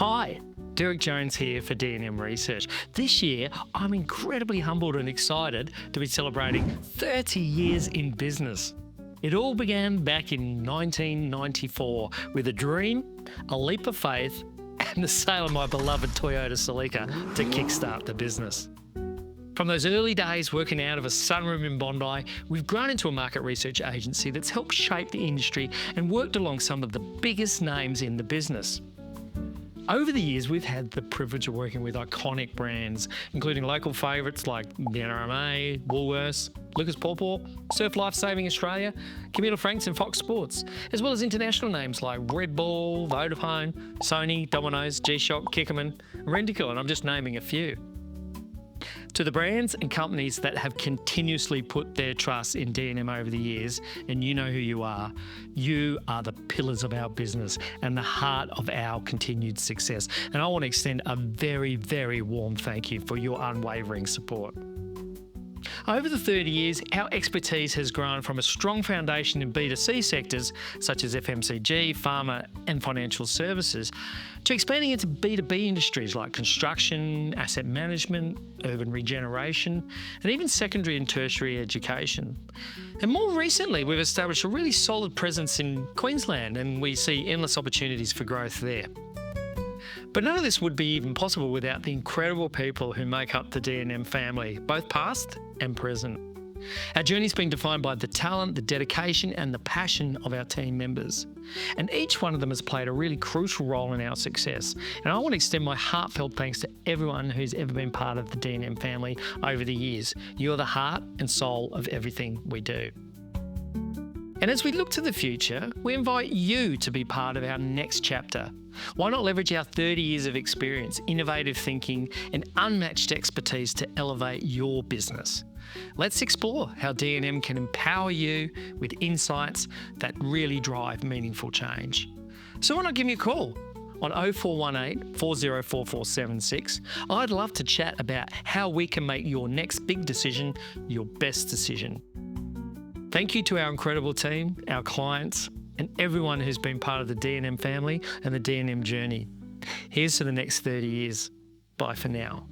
Hi, Derek Jones here for D&M Research. This year, I'm incredibly humbled and excited to be celebrating 30 years in business. It all began back in 1994 with a dream, a leap of faith, and the sale of my beloved Toyota Celica to kickstart the business. From those early days working out of a sunroom in Bondi, we've grown into a market research agency that's helped shape the industry and worked along some of the biggest names in the business. Over the years, we've had the privilege of working with iconic brands, including local favourites like the NRMA, Woolworths, Lucas Paw Paw, Surf Life Saving Australia, Camilla Franks and Fox Sports, as well as international names like Red Bull, Vodafone, Sony, Domino's, G-Shock, Kickerman, and Rentokil, and I'm just naming a few. To the brands and companies that have continuously put their trust in D&M over the years, and you know who you are the pillars of our business and the heart of our continued success. And I want to extend a very, very warm thank you for your unwavering support. Over the 30 years, our expertise has grown from a strong foundation in B2C sectors such as FMCG, Pharma and financial services to expanding into B2B industries like construction, asset management, urban regeneration and even secondary and tertiary education. And more recently, we've established a really solid presence in Queensland and we see endless opportunities for growth there. But none of this would be even possible without the incredible people who make up the D&M family, both past and present. Our journey's been defined by the talent, the dedication and the passion of our team members. And each one of them has played a really crucial role in our success. And I want to extend my heartfelt thanks to everyone who's ever been part of the D&M family over the years. You're the heart and soul of everything we do. And as we look to the future, we invite you to be part of our next chapter. Why not leverage our 30 years of experience, innovative thinking, and unmatched expertise to elevate your business? Let's explore how D&M can empower you with insights that really drive meaningful change. So why not give me a call on 0418 404476? I'd love to chat about how we can make your next big decision your best decision. Thank you to our incredible team, our clients, and everyone who's been part of the D&M family and the D&M journey. Here's to the next 30 years. Bye for now.